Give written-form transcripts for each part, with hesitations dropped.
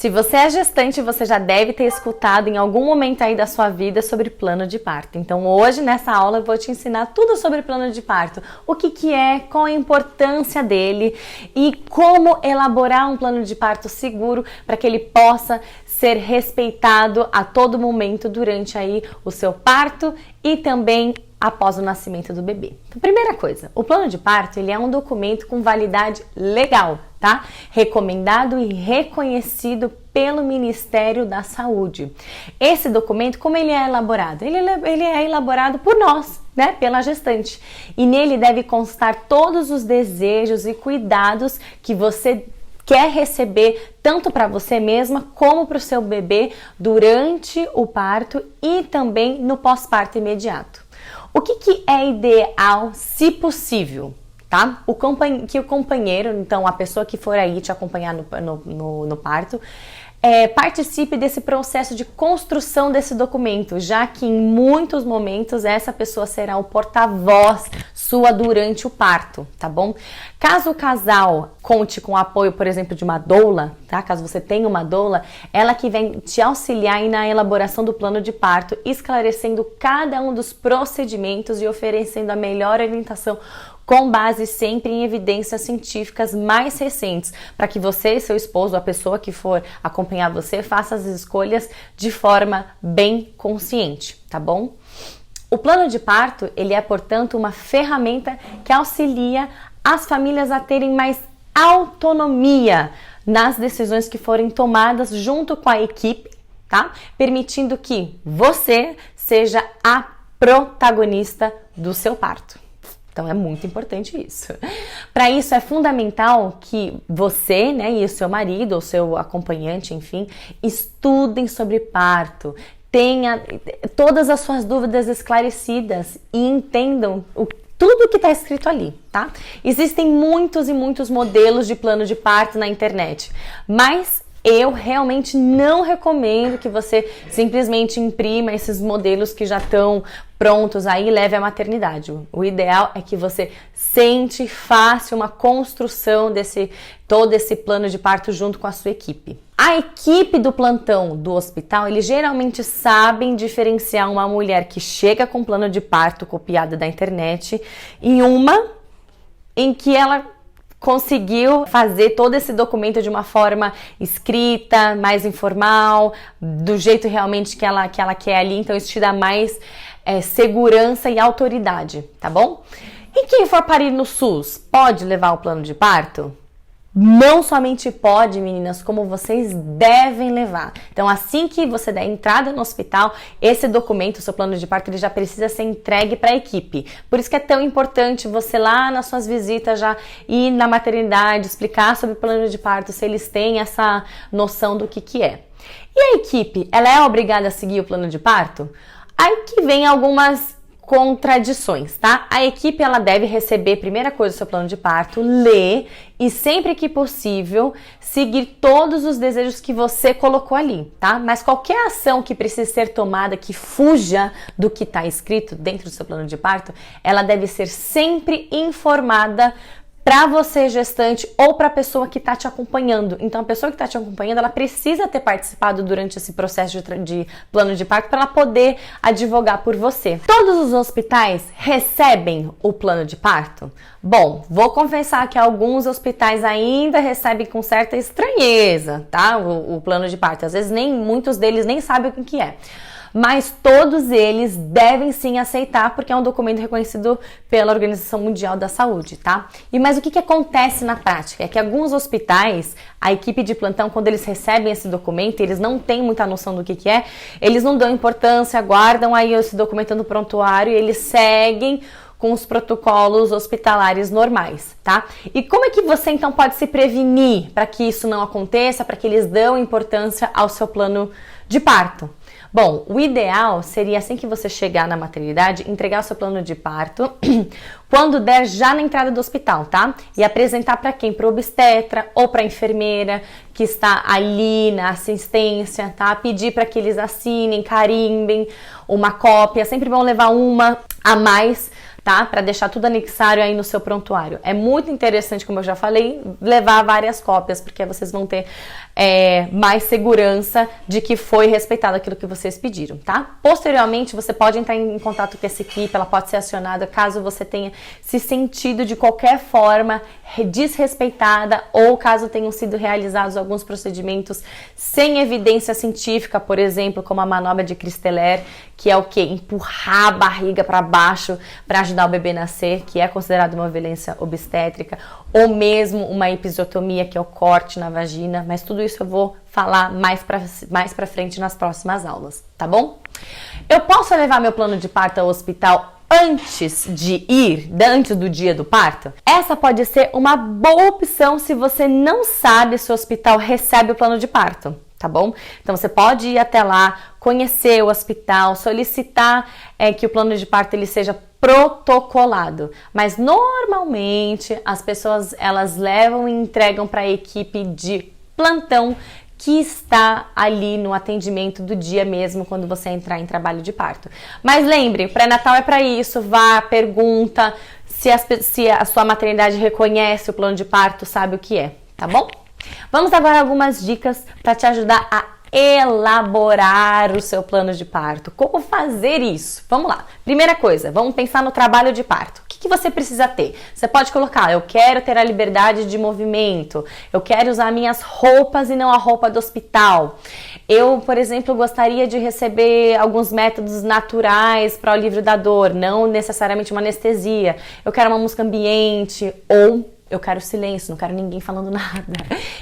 Se você é gestante, você já deve ter escutado em algum momento aí da sua vida sobre plano de parto. Então hoje, nessa aula, eu vou te ensinar tudo sobre plano de parto. O que é, qual a importância dele e como elaborar um plano de parto seguro para que ele possa ser respeitado a todo momento durante aí o seu parto e também após o nascimento do bebê. Então, primeira coisa, o plano de parto ele é um documento com validade legal, tá? Recomendado e reconhecido pelo Ministério da Saúde. Esse documento, como ele é elaborado? Ele é elaborado por nós, né? Pela gestante. E nele deve constar todos os desejos e cuidados que você quer receber tanto para você mesma como para o seu bebê durante o parto e também no pós-parto imediato. O que é ideal, se possível, tá? Que o companheiro, então a pessoa que for aí te acompanhar no parto, participe desse processo de construção desse documento, já que em muitos momentos essa pessoa será o porta-voz sua durante o parto, tá bom? Caso o casal conte com o apoio, por exemplo, de uma doula, tá? Caso você tenha uma doula, ela que vem te auxiliar aí na elaboração do plano de parto, esclarecendo cada um dos procedimentos e oferecendo a melhor orientação com base sempre em evidências científicas mais recentes, para que você e seu esposo, a pessoa que for acompanhar você, faça as escolhas de forma bem consciente, tá bom? O plano de parto, ele é, portanto, uma ferramenta que auxilia as famílias a terem mais autonomia nas decisões que forem tomadas junto com a equipe, tá? Permitindo que você seja a protagonista do seu parto. Então é muito importante isso. Para isso é fundamental que você, né, e o seu marido ou seu acompanhante, enfim, estudem sobre parto, tenha todas as suas dúvidas esclarecidas e entendam tudo que está escrito ali, tá? Existem muitos e muitos modelos de plano de parto na internet, mas eu realmente não recomendo que você simplesmente imprima esses modelos que já estão prontos aí e leve à maternidade. O ideal é que você sente, faça uma construção todo esse plano de parto junto com a sua equipe. A equipe do plantão do hospital, eles geralmente sabem diferenciar uma mulher que chega com plano de parto copiado da internet e uma em que ela conseguiu fazer todo esse documento de uma forma escrita, mais informal, do jeito realmente que ela quer ali, então isso te dá mais segurança e autoridade, tá bom? E quem for parir no SUS, pode levar o plano de parto? Não somente pode, meninas, como vocês devem levar. Então, assim que você der entrada no hospital, esse documento, o seu plano de parto, ele já precisa ser entregue para a equipe. Por isso que é tão importante você lá nas suas visitas já ir na maternidade, explicar sobre o plano de parto, se eles têm essa noção do que é. E a equipe, ela é obrigada a seguir o plano de parto? Aí que vem algumas contradições, tá? A equipe, ela deve receber, primeira coisa, o seu plano de parto, ler e sempre que possível seguir todos os desejos que você colocou ali, tá? Mas qualquer ação que precise ser tomada que fuja do que está escrito dentro do seu plano de parto, ela deve ser sempre informada para você gestante ou para a pessoa que está te acompanhando. Então, a pessoa que está te acompanhando, ela precisa ter participado durante esse processo de plano de parto para ela poder advogar por você. Todos os hospitais recebem o plano de parto? Bom, vou confessar que alguns hospitais ainda recebem com certa estranheza, tá? O plano de parto. Às vezes, muitos deles nem sabem o que é. Mas todos eles devem sim aceitar, porque é um documento reconhecido pela Organização Mundial da Saúde, tá? Mas o que acontece na prática? É que alguns hospitais, a equipe de plantão, quando eles recebem esse documento, eles não têm muita noção do que é, eles não dão importância, guardam aí esse documento no prontuário e eles seguem com os protocolos hospitalares normais, tá? E como é que você então pode se prevenir para que isso não aconteça, para que eles dão importância ao seu plano de parto? Bom, o ideal seria, assim que você chegar na maternidade, entregar o seu plano de parto quando der já na entrada do hospital, tá? E apresentar para quem? Para o obstetra ou para a enfermeira que está ali na assistência, tá? Pedir para que eles assinem, carimbem uma cópia. É sempre bom levar uma a mais, tá? Para deixar tudo anexário aí no seu prontuário. É muito interessante, como eu já falei, levar várias cópias, porque vocês vão ter mais segurança de que foi respeitado aquilo que vocês pediram, tá? Posteriormente, você pode entrar em contato com essa equipe, ela pode ser acionada caso você tenha se sentido de qualquer forma desrespeitada ou caso tenham sido realizados alguns procedimentos sem evidência científica, por exemplo, como a manobra de Christeller, que é o que? Empurrar a barriga para baixo para ajudar o bebê a nascer, que é considerado uma violência obstétrica, ou mesmo uma episiotomia, que é o corte na vagina, mas tudo isso eu vou falar mais pra frente nas próximas aulas, tá bom? Eu posso levar meu plano de parto ao hospital antes do dia do parto? Essa pode ser uma boa opção se você não sabe se o hospital recebe o plano de parto, tá bom? Então você pode ir até lá, conhecer o hospital, solicitar que o plano de parto ele seja protocolado, mas normalmente as pessoas elas levam e entregam para a equipe de plantão que está ali no atendimento do dia mesmo, quando você entrar em trabalho de parto. Mas lembre, o pré-natal é para isso, vá, pergunta se a sua maternidade reconhece o plano de parto, sabe o que é, tá bom? Vamos agora a algumas dicas para te ajudar a elaborar o seu plano de parto. Como fazer isso? Vamos lá. Primeira coisa, vamos pensar no trabalho de parto. O que você precisa ter? Você pode colocar, eu quero ter a liberdade de movimento, eu quero usar minhas roupas e não a roupa do hospital. Eu, por exemplo, gostaria de receber alguns métodos naturais para o alívio da dor, não necessariamente uma anestesia. Eu quero uma música ambiente ou eu quero silêncio, não quero ninguém falando nada.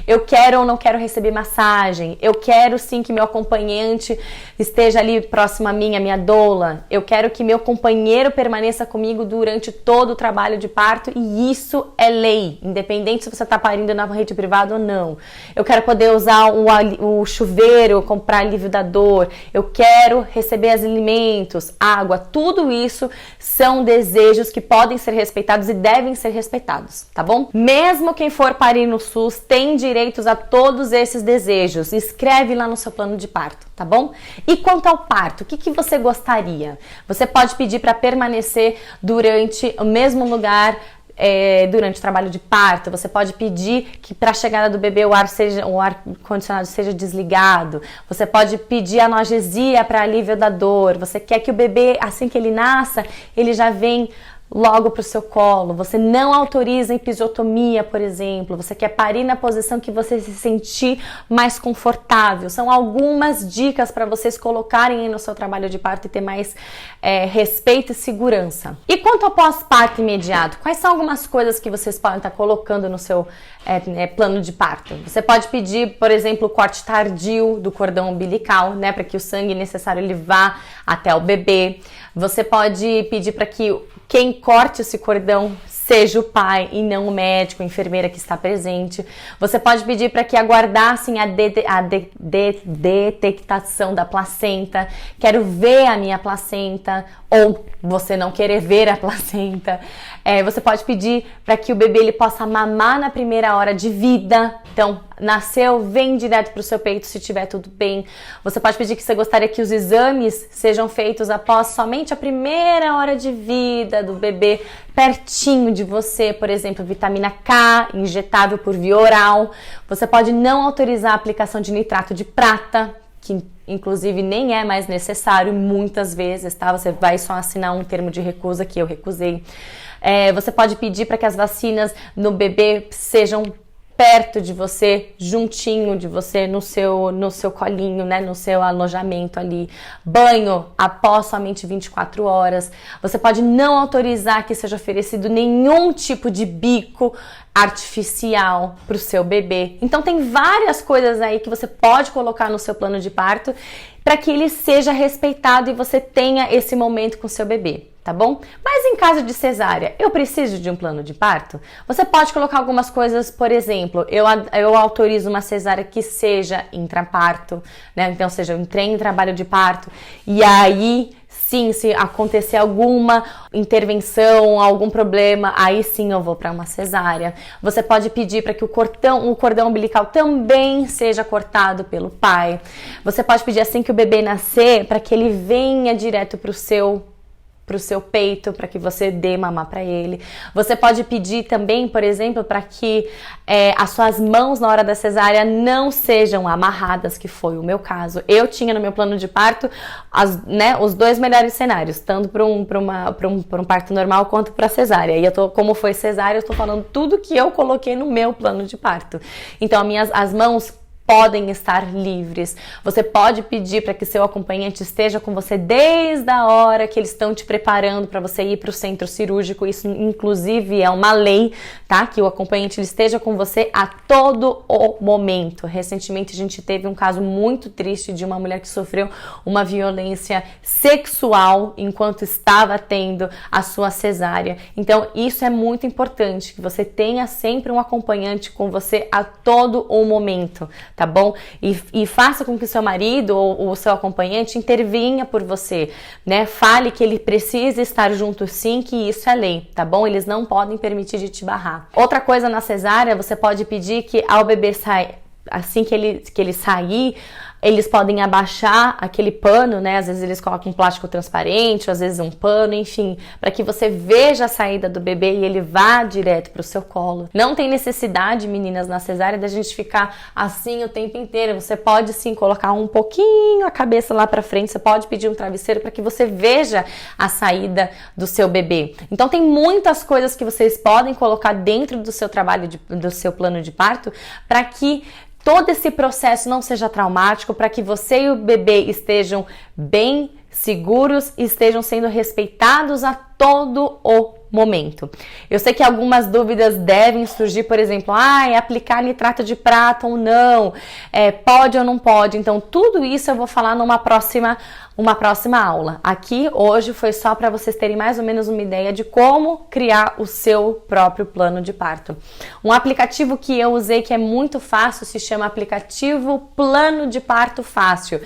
Eu quero ou não quero receber massagem. Eu quero sim que meu acompanhante esteja ali próximo a mim, a minha doula. Eu quero que meu companheiro permaneça comigo durante todo o trabalho de parto e isso é lei, independente se você está parindo na rede privada ou não. Eu quero poder usar o chuveiro, comprar alívio da dor. Eu quero receber alimentos, água. Tudo isso são desejos que podem ser respeitados e devem ser respeitados, tá bom? Mesmo quem for parir no SUS tem direitos a todos esses desejos. Escreve lá no seu plano de parto, tá bom? E quanto ao parto, o que você gostaria? Você pode pedir para permanecer durante o mesmo lugar durante o trabalho de parto. Você pode pedir que para a chegada do bebê o ar condicionado seja desligado. Você pode pedir analgesia para alívio da dor. Você quer que o bebê, assim que ele nasça, ele já vem logo para o seu colo. Você não autoriza episiotomia, por exemplo. Você quer parir na posição que você se sentir mais confortável. São algumas dicas para vocês colocarem aí no seu trabalho de parto e ter mais respeito e segurança. E quanto ao pós-parto imediato? Quais são algumas coisas que vocês podem estar colocando no seu plano de parto? Você pode pedir, por exemplo, o corte tardio do cordão umbilical, né, para que o sangue necessário ele vá até o bebê. Você pode pedir para que quem corte esse cordão seja o pai e não o médico, a enfermeira que está presente. Você pode pedir para que aguardassem a detectação da placenta. Quero ver a minha placenta, ou você não querer ver a placenta. Você pode pedir para que o bebê ele possa mamar na primeira hora de vida. Então, nasceu, vem direto para o seu peito se tiver tudo bem. Você pode pedir que você gostaria que os exames sejam feitos após somente a primeira hora de vida do bebê, pertinho de você, por exemplo, vitamina K, injetável por via oral. Você pode não autorizar a aplicação de nitrato de prata, que inclusive nem é mais necessário muitas vezes, tá? Você vai só assinar um termo de recusa que eu recusei. Você pode pedir para que as vacinas no bebê sejam perto de você, juntinho de você, no seu colinho, né, no seu alojamento ali. Banho após somente 24 horas. Você pode não autorizar que seja oferecido nenhum tipo de bico artificial para o seu bebê. Então tem várias coisas aí que você pode colocar no seu plano de parto para que ele seja respeitado e você tenha esse momento com o seu bebê, tá bom? Mas em caso de cesárea, eu preciso de um plano de parto? Você pode colocar algumas coisas, por exemplo, eu autorizo uma cesárea que seja intraparto, né? Então, seja, eu entrei em trabalho de parto e aí sim, se acontecer alguma intervenção, algum problema, aí sim eu vou para uma cesárea. Você pode pedir para que o cordão umbilical também seja cortado pelo pai. Você pode pedir assim que o bebê nascer para que ele venha direto para o seu pro seu peito, para que você dê mamar para ele. Você pode pedir também, por exemplo, para que as suas mãos na hora da cesárea não sejam amarradas, que foi o meu caso. Eu tinha no meu plano de parto os dois melhores cenários, tanto para um parto normal quanto para cesárea. E como foi cesárea, eu estou falando tudo que eu coloquei no meu plano de parto. Então, as mãos podem estar livres. Você pode pedir para que seu acompanhante esteja com você desde a hora que eles estão te preparando para você ir para o centro cirúrgico. Isso, inclusive, é uma lei, tá? Que o acompanhante ele esteja com você a todo o momento. Recentemente, a gente teve um caso muito triste de uma mulher que sofreu uma violência sexual enquanto estava tendo a sua cesárea. Então, isso é muito importante, que você tenha sempre um acompanhante com você a todo o momento, tá bom? E faça com que o seu marido ou o seu acompanhante intervenha por você, né? Fale que ele precisa estar junto sim, que isso é lei, tá bom? Eles não podem permitir de te barrar. Outra coisa na cesárea, você pode pedir que ao bebê sair, assim que ele sair, eles podem abaixar aquele pano, né? Às vezes eles colocam um plástico transparente, às vezes um pano, enfim, para que você veja a saída do bebê e ele vá direto para o seu colo. Não tem necessidade, meninas, na cesárea da gente ficar assim o tempo inteiro. Você pode sim colocar um pouquinho a cabeça lá para frente, você pode pedir um travesseiro para que você veja a saída do seu bebê. Então tem muitas coisas que vocês podem colocar dentro do seu trabalho, do seu plano de parto, para que todo esse processo não seja traumático, para que você e o bebê estejam bem seguros e estejam sendo respeitados a todo o momento. Eu sei que algumas dúvidas devem surgir, por exemplo, aplicar nitrato de prata ou não, pode ou não pode. Então, tudo isso eu vou falar numa próxima aula. Aqui, hoje, foi só para vocês terem mais ou menos uma ideia de como criar o seu próprio plano de parto. Um aplicativo que eu usei que é muito fácil se chama aplicativo Plano de Parto Fácil.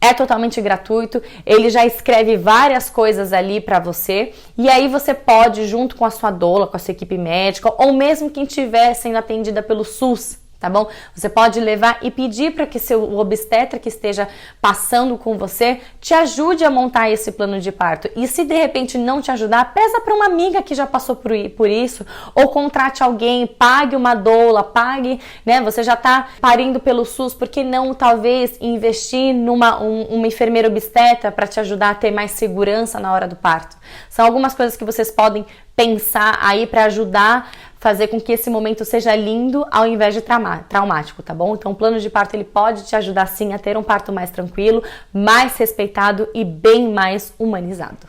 É totalmente gratuito, ele já escreve várias coisas ali para você e aí você pode, junto com a sua doula, com a sua equipe médica ou mesmo quem estiver sendo atendida pelo SUS, tá bom? Você pode levar e pedir para que o obstetra que esteja passando com você te ajude a montar esse plano de parto. E se de repente não te ajudar, peça para uma amiga que já passou por isso, ou contrate alguém, pague uma doula, né? Você já tá parindo pelo SUS, por que não talvez investir numa enfermeira obstetra para te ajudar a ter mais segurança na hora do parto? São algumas coisas que vocês podem pensar aí para ajudar fazer com que esse momento seja lindo ao invés de traumático, tá bom? Então o plano de parto ele pode te ajudar sim a ter um parto mais tranquilo, mais respeitado e bem mais humanizado.